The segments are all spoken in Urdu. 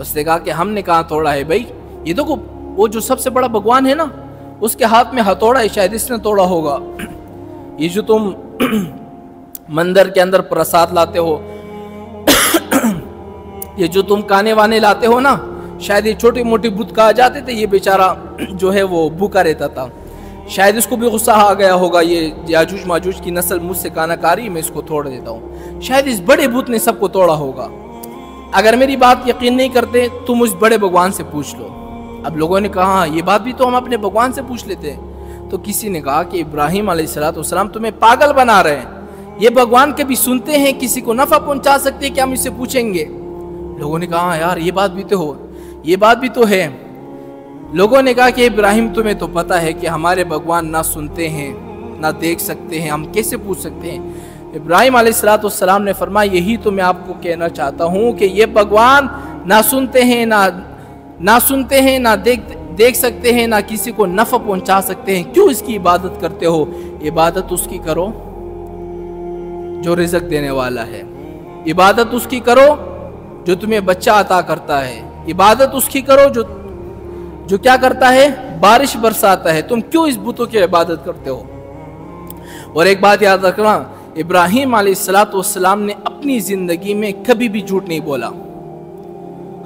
اس نے کہا کہ ہم نے کہاں توڑا ہے بھائی، یہ دیکھو وہ جو سب سے بڑا بھگوان ہے نا، اس کے ہاتھ میں ہتھوڑا ہے، شاید اس نے توڑا ہوگا۔ یہ جو تم مندر کے اندر پرساد لاتے ہو، یہ جو تم کانے وانے لاتے ہو نا، شاید یہ چھوٹی موٹی بت کہا جاتے تھے، یہ بیچارہ جو ہے وہ بھوکا رہتا تھا، شاید اس کو بھی غصہ آ گیا ہوگا، یہ یاجوج ماجوج کی نسل مجھ سے کانا کاری، میں اس کو توڑ دیتا ہوں، شاید اس بڑے بت نے سب کو توڑا ہوگا۔ اگر میری بات یقین نہیں کرتے تم اس بڑے بھگوان سے پوچھ لو۔ اب لوگوں نے کہا یہ بات بھی تو ہم اپنے بھگوان سے پوچھ لیتے ہیں۔ تو کسی نے کہا کہ ابراہیم علیہ السلام تمہیں پاگل بنا رہے ہیں، یہ بھگوان کبھی سنتے ہیں کسی کو نفع پہنچا سکتے ہیں کہ ہم اس سے پوچھیں گے؟ لوگوں نے کہا یار یہ بات بھی تو ہے۔ لوگوں نے کہا کہ ابراہیم تمہیں تو پتا ہے کہ ہمارے بھگوان نہ سنتے ہیں نہ دیکھ سکتے ہیں، ہم کیسے پوچھ سکتے ہیں؟ ابراہیم علیہ السلام نے فرمایا یہی تو میں آپ کو کہنا چاہتا ہوں کہ یہ بھگوان نہ سنتے ہیں نہ دیکھ سکتے ہیں، نہ کسی کو نفع پہنچا سکتے ہیں، کیوں اس کی عبادت کرتے ہو؟ عبادت اس کی کرو جو رزق دینے والا ہے، عبادت اس کی کرو جو تمہیں بچہ عطا کرتا ہے، عبادت اس کی کرو جو کیا کرتا ہے؟ بارش برساتا ہے، تم کیوں اس بتوں کی عبادت کرتے ہو؟ اور ایک بات یاد رکھنا، ابراہیم علیہ السلام نے اپنی زندگی میں کبھی بھی جھوٹ نہیں بولا،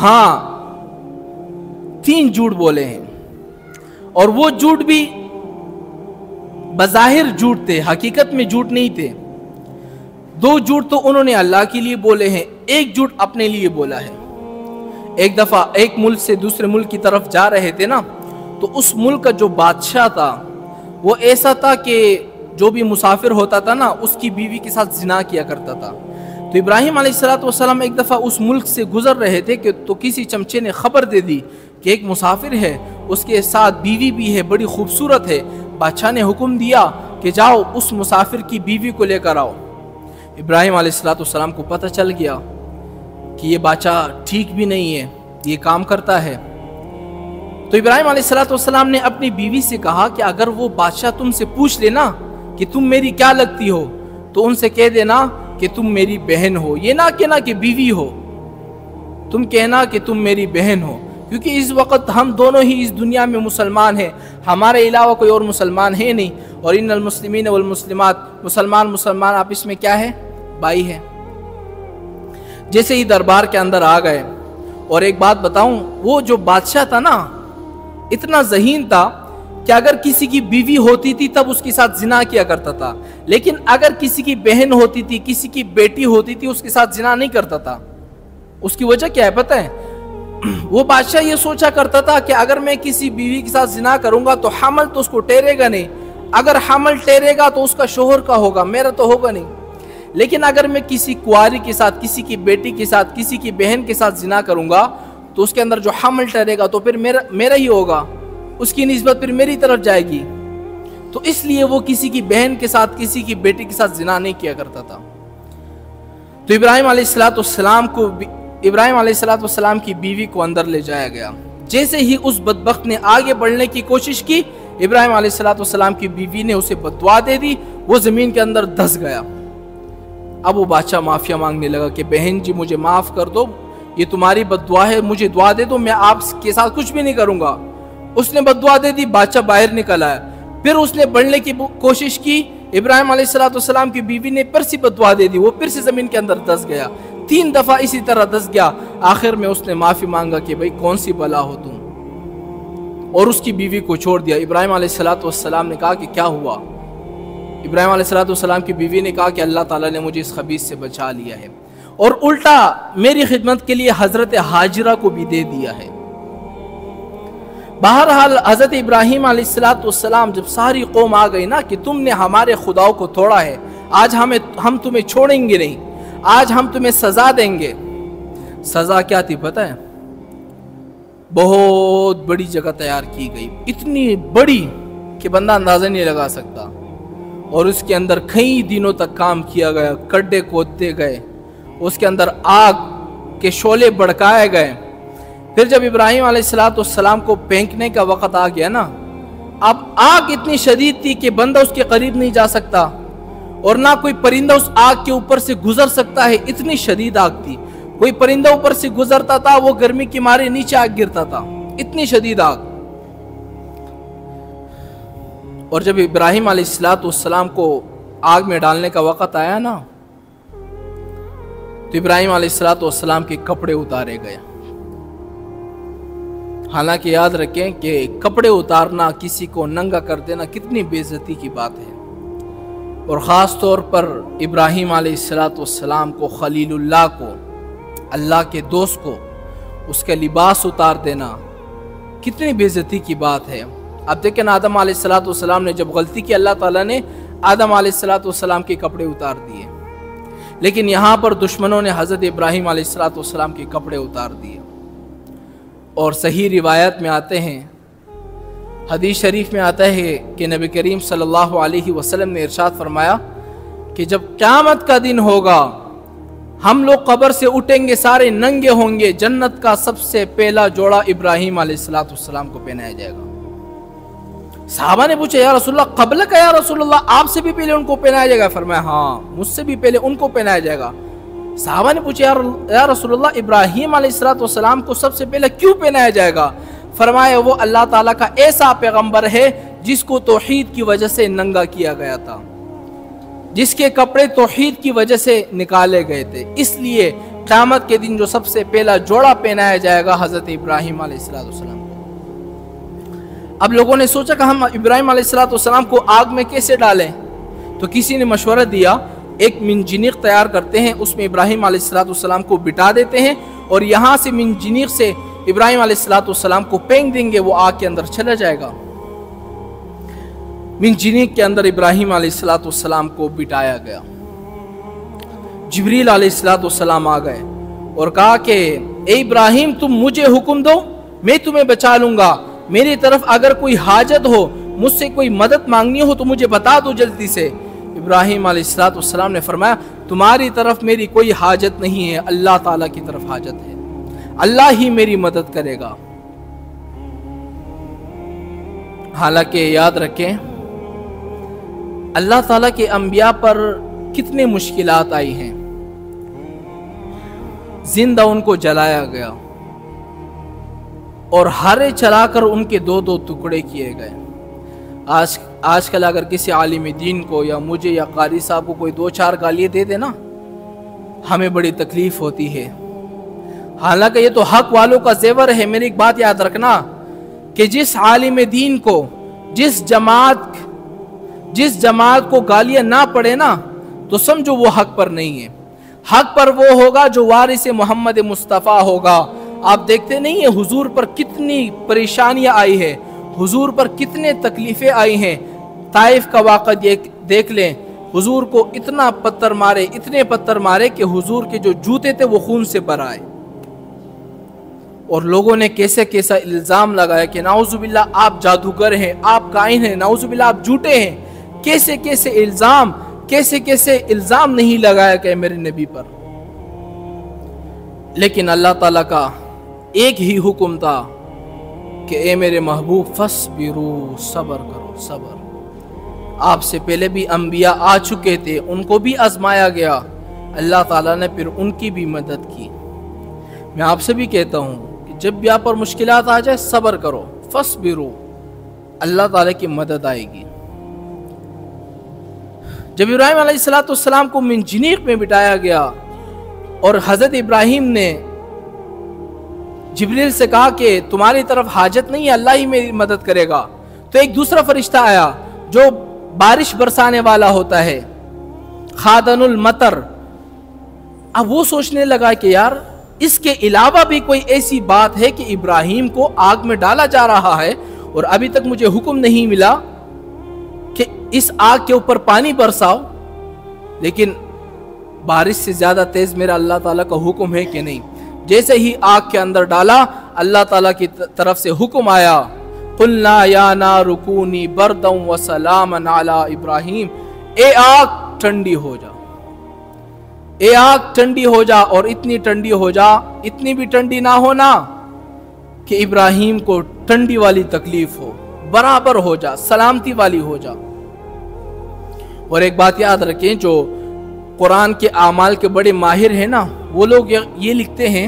ہاں 3 جھوٹ بولے ہیں، اور وہ جھوٹ بھی بظاہر جھوٹ تھے، حقیقت میں جھوٹ نہیں تھے۔ 2 جھوٹ تو انہوں نے اللہ کے لیے بولے ہیں، 1 جھوٹ اپنے لیے بولا ہے۔ ایک دفعہ ایک ملک سے دوسرے ملک کی طرف جا رہے تھے نا، تو اس ملک کا جو بادشاہ تھا وہ ایسا تھا کہ جو بھی مسافر ہوتا تھا نا اس کی بیوی کے ساتھ زنا کیا کرتا تھا۔ تو ابراہیم علیہ السلام ایک دفعہ اس ملک سے گزر رہے تھے کہ تو کسی چمچے نے خبر دے دی کہ ایک مسافر ہے، اس کے ساتھ بیوی بھی ہے، بڑی خوبصورت ہے۔ بادشاہ نے حکم دیا کہ جاؤ اس مسافر کی بیوی کو لے کر آؤ۔ ابراہیم علیہ السلام کو پتہ چل گیا کہ یہ بادشاہ ٹھیک بھی نہیں ہے، یہ کام کرتا ہے۔ تو ابراہیم علیہ السلام نے اپنی بیوی سے کہا کہ اگر وہ بادشاہ تم سے پوچھ لینا کہ تم میری کیا لگتی ہو تو ان سے کہہ دینا کہ تم میری بہن ہو، یہ نہ کہنا کہ بیوی ہو، تم کہنا کہ تم میری بہن ہو، کیونکہ اس وقت ہم دونوں ہی اس دنیا میں مسلمان ہیں، ہمارے علاوہ کوئی اور مسلمان ہے نہیں، اور ان المسلمین والمسلمات، مسلمان آپس میں کیا ہے؟ بھائی ہے۔ جیسے ہی دربار کے اندر آ گئے، اور ایک بات بتاؤں، وہ جو بادشاہ تھا نا اتنا ذہین تھا کہ اگر کسی کی بیوی ہوتی تھی تب اس کے ساتھ زنا کیا کرتا تھا، لیکن اگر کسی کی بہن ہوتی تھی، کسی کی بیٹی ہوتی تھی، اس کے ساتھ زنا نہیں کرتا تھا۔ اس کی وجہ کیا ہے پتہ ہے؟ وہ بادشاہ یہ سوچا کرتا تھا کہ اگر میں کسی بیوی کے ساتھ زنا کروں گا تو حمل تو اس کو ٹھہرے گا نہیں، اگر حمل ٹھہرے گا تو اس کا شوہر کا ہوگا، میرا تو ہوگا نہیں، لیکن اگر میں کسی کنواری کے ساتھ، کسی کی بیٹی کے ساتھ، کسی کی بہن کے ساتھ زنا کروں گا تو اس کے اندر جو حمل ٹھہرے گا تو پھر میرا ہی ہوگا، اس کی نسبت پھر میری طرف جائے گی۔ تو اس لیے وہ کسی کی بہن کے ساتھ، کسی کی بیٹی کے ساتھ زنا نہیں کیا کرتا تھا۔ تو ابراہیم علیہ السلام کی بیوی کو اندر لے جایا گیا۔ جیسے ہی اس بدبخت نے آگے بڑھنے کی کوشش کی، ابراہیم علیہ السلام کی بیوی نے اسے بددعا دے دی، وہ زمین کے اندر دھس گیا۔ اب وہ بادشاہ معافیا مانگنے لگا کہ بہن جی مجھے معاف کر دو، یہ تمہاری بددعا ہے، مجھے دعا دے دو، میں آپ کے ساتھ کچھ بھی نہیں کروں گا۔ اس نے بددعا دے دی، بادشاہ باہر نکل آیا، پھر اس نے بڑھنے کی کوشش کی، ابراہیم علیہ السلام کی بیوی نے پھر سے بددعا دے دی، وہ پھر سے زمین کے اندر دھس گیا، 3 دفعہ اسی طرح دھس گیا۔ آخر میں اس نے معافی مانگا کہ بھائی کون سی بلا ہو تم، اور اس کی بیوی کو چھوڑ دیا۔ ابراہیم علیہ السلام نے کہا کہ کیا ہوا؟ ابراہیم علیہ السلام کی بیوی نے کہا کہ اللہ تعالیٰ نے مجھے اس خبیث سے بچا لیا ہے، اور الٹا میری خدمت کے لیے حضرت ہاجرہ کو بھی دے دیا ہے۔ بہرحال حضرت ابراہیم علیہ السلام جب ساری قوم آ گئی نا کہ تم نے ہمارے خداؤں کو توڑا ہے، آج ہم تمہیں چھوڑیں گے نہیں، آج ہم تمہیں سزا دیں گے۔ سزا کیا تھی پتہ ہے؟ بہت بڑی جگہ تیار کی گئی، اتنی بڑی کہ بندہ اندازہ نہیں لگا سکتا، اور اس کے اندر کئی دنوں تک کام کیا گیا، کڈے کھودتے گئے، اس کے اندر آگ کے شعلے بڑکائے گئے۔ پھر جب ابراہیم علیہ السلام کو پھینکنے کا وقت آ گیا نا، اب آگ اتنی شدید تھی کہ بندہ اس کے قریب نہیں جا سکتا، اور نہ کوئی پرندہ اس آگ کے اوپر سے گزر سکتا ہے، اتنی شدید آگ تھی۔ کوئی پرندہ اوپر سے گزرتا تھا وہ گرمی کے مارے نیچے آگ گرتا تھا، اتنی شدید آگ۔ اور جب ابراہیم علیہ السلام کو آگ میں ڈالنے کا وقت آیا نا، تو ابراہیم علیہ السلام کے کپڑے اتارے گئے۔ حالانکہ یاد رکھیں کہ کپڑے اتارنا، کسی کو ننگا کر دینا کتنی بے عزتی کی بات ہے، اور خاص طور پر ابراہیم علیہ السلام کو، خلیل اللہ کو، اللہ کے دوست کو اس کا لباس اتار دینا کتنی بے عزتی کی بات ہے۔ اب دیکھیں آدم علیہ السلام نے جب غلطی کی، اللہ تعالیٰ نے آدم علیہ السلام کے کپڑے اتار دیے، لیکن یہاں پر دشمنوں نے حضرت ابراہیم علیہ السلام کے کپڑے اتار دیے۔ اور صحیح روایت میں آتے ہیں، حدیث شریف میں آتا ہے کہ نبی کریم صلی اللہ علیہ وسلم نے ارشاد فرمایا کہ جب قیامت کا دن ہوگا، ہم لوگ قبر سے اٹھیں گے، سارے ننگے ہوں گے، جنت کا سب سے پہلا جوڑا ابراہیم علیہ السلام کو پہنایا جائے گا۔ صحابہ نے پوچھا یا رسول اللہ قبل کا، یا رسول اللہ آپ سے بھی پہلے ان کو پہنایا جائے گا؟ فرمایا ہاں، مجھ سے بھی پہلے ان کو پہنایا جائے گا۔ صحابہ نے پوچھا یا رسول اللہ ابراہیم علیہ السلام کو سب سے پہلے کیوں پہنایا جائے گا؟ فرمایا وہ اللہ تعالیٰ کا ایسا پیغمبر ہے جس کو توحید کی وجہ سے ننگا کیا گیا تھا، جس کے کپڑے توحید کی وجہ سے نکالے گئے تھے، اس لیے قیامت کے دن جو سب سے پہلا جوڑا پہنایا جائے گا حضرت ابراہیم علیہ السلام کو۔ اب لوگوں نے سوچا کہ ہم ابراہیم علیہ السلام کو آگ میں کیسے ڈالیں؟ تو کسی نے مشورہ دیا ایک منجنیق تیار کرتے ہیں، اس میں ابراہیم علیہ السلام کو بٹا دیتے ہیں، اور یہاں سے منجنیق سے ابراہیم علیہ السلام کو پھینک دیں گے، وہ آگ کے اندر چلا جائے گا۔ منجنیق کے اندر ابراہیم علیہ السلام کو بٹایا گیا۔ جبریل علیہ السلام آ گئے اور کہا کہ اے ابراہیم تم مجھے حکم دو، میں تمہیں بچا لوں گا، میری طرف اگر کوئی حاجت ہو، مجھ سے کوئی مدد مانگنی ہو تو مجھے بتا دو جلدی سے۔ ابراہیم علیہ السلام نے فرمایا تمہاری طرف میری کوئی حاجت نہیں ہے، اللہ تعالیٰ کی طرف حاجت ہے، اللہ ہی میری مدد کرے گا۔ حالانکہ یاد رکھیں اللہ تعالیٰ کے انبیاء پر کتنے مشکلات آئی ہیں، زندہ ان کو جلایا گیا اور ہارے چلا کر ان کے دو دو ٹکڑے کیے گئے۔ آج کل اگر کسی عالم دین کو یا مجھے یا قاری صاحب کو کوئی دو چار گالیاں دے دے نا، ہمیں بڑی تکلیف ہوتی ہے، حالانکہ یہ تو حق والوں کا زیور ہے۔ میری ایک بات یاد رکھنا کہ جس عالم دین کو، جس جماعت کو گالیاں نہ پڑے نا، تو سمجھو وہ حق پر نہیں ہے۔ حق پر وہ ہوگا جو وارث محمد مصطفیٰ ہوگا۔ آپ دیکھتے نہیں ہیں حضور پر کتنی پریشانیاں آئی ہیں، حضور پر کتنے تکلیفیں آئی ہیں۔ طائف کا واقعہ دیکھ لیں، حضور کو اتنے پتھر مارے کہ حضور کے جو جوتے تھے وہ خون سے بھر آئے، اور لوگوں نے کیسا الزام لگایا کہ نعوذ باللہ آپ جادوگر ہیں، آپ کاہن ہیں، نعوذ باللہ آپ جھوٹے ہیں، کیسے الزام نہیں لگایا کہ میرے نبی پر۔ لیکن اللہ تعالیٰ کا ایک ہی حکم تھا کہ اے میرے محبوب فصبروا، صبر کرو، صبر۔ آپ سے پہلے بھی انبیاء آ چکے تھے، ان کو بھی آزمایا گیا، اللہ تعالیٰ نے پھر ان کی بھی مدد کی۔ میں آپ سے بھی کہتا ہوں کہ جب بھی آپ پر مشکلات آ جائے صبر کرو، فصبروا، اللہ تعالیٰ کی مدد آئے گی۔ جب ابراہیم علیہ السلام کو منجنیق میں بٹایا گیا اور حضرت ابراہیم نے جبریل سے کہا کہ تمہاری طرف حاجت نہیں ہے، اللہ ہی میری مدد کرے گا، تو ایک دوسرا فرشتہ آیا جو بارش برسانے والا ہوتا ہے، خادن المطر۔ اب وہ سوچنے لگا کہ یار اس کے علاوہ بھی کوئی ایسی بات ہے کہ ابراہیم کو آگ میں ڈالا جا رہا ہے اور ابھی تک مجھے حکم نہیں ملا کہ اس آگ کے اوپر پانی برساؤ، لیکن بارش سے زیادہ تیز میرا اللہ تعالیٰ کا حکم ہے کہ نہیں۔ جیسے ہی آگ کے اندر ڈالا، اللہ تعالیٰ کی طرف سے حکم آیا، قلنا یا نار کونی بردا وسلاما علی ابراہیم، اے آگ ٹھنڈی ہو جا، اے آگ ٹھنڈی ہو جا، اور اتنی ٹھنڈی ہو جا، اتنی بھی ٹھنڈی نہ ہونا کہ ابراہیم کو ٹھنڈی والی تکلیف ہو، برابر ہو جا، سلامتی والی ہو جا۔ اور ایک بات یاد رکھیں، جو قرآن کے اعمال کے بڑے ماہر ہیں نا، وہ لوگ یہ لکھتے ہیں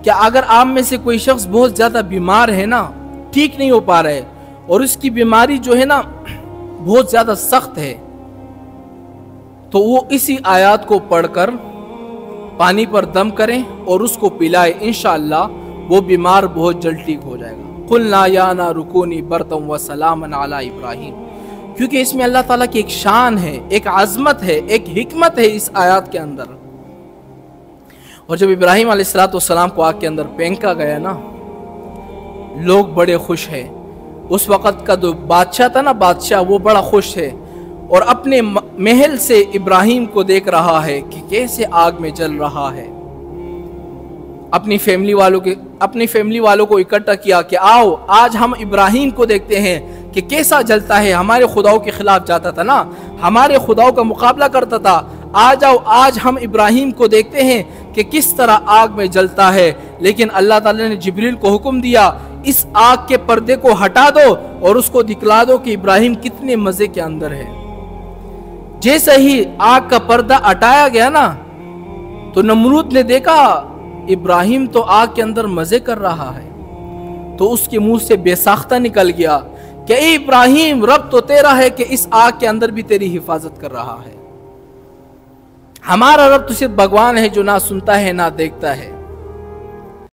کہ اگر آپ میں سے کوئی شخص بہت زیادہ بیمار ہے نا، ٹھیک نہیں ہو پا رہا ہے، اور اس کی بیماری جو ہے نا بہت زیادہ سخت ہے، تو وہ اسی آیات کو پڑھ کر پانی پر دم کریں اور اس کو پلائے، انشاءاللہ وہ بیمار بہت جلد ٹھیک ہو جائے گا۔ قُلْنَا يَا نَارُ كُونِي بَرْدًا وَسَلَامًا عَلَىٰ إِبْرَاهِيمَ، کیونکہ اس میں اللہ تعالیٰ کی ایک شان ہے، ایک عظمت ہے، ایک حکمت ہے اس آیات کے اندر۔ اور جب ابراہیم علیہ السلام کو آگ کے اندر پھینکا گیا نا، لوگ بڑے خوش ہیں۔ اس وقت کا جو بادشاہ تھا نا، بادشاہ وہ بڑا خوش ہے، اور اپنے محل سے ابراہیم کو دیکھ رہا ہے کہ کیسے آگ میں جل رہا ہے۔ اپنی فیملی والوں کو اکٹھا کیا کہ آؤ آج ہم ابراہیم کو دیکھتے ہیں کہ کیسا جلتا ہے، ہمارے خداؤں کے خلاف جاتا تھا نا، ہمارے خداؤں کا مقابلہ کرتا تھا، آ جاؤ آج ہم ابراہیم کو دیکھتے ہیں کہ کس طرح آگ میں جلتا ہے۔ لیکن اللہ تعالیٰ نے جبریل کو حکم دیا، اس آگ کے پردے کو ہٹا دو اور اس کو دکھلا دو کہ ابراہیم کتنے مزے کے اندر ہے۔ جیسے ہی آگ کا پردہ ہٹایا گیا نا، تو نمرود نے دیکھا ابراہیم تو آگ کے اندر مزے کر رہا ہے، تو اس کے منہ سے بے ساختہ نکل گیا کہ اے ابراہیم، رب تو تیرا ہے کہ اس آگ کے اندر بھی تیری حفاظت کر رہا ہے۔ ہمارا رب تو صرف بھگوان ہے جو نہ سنتا ہے نہ دیکھتا ہے۔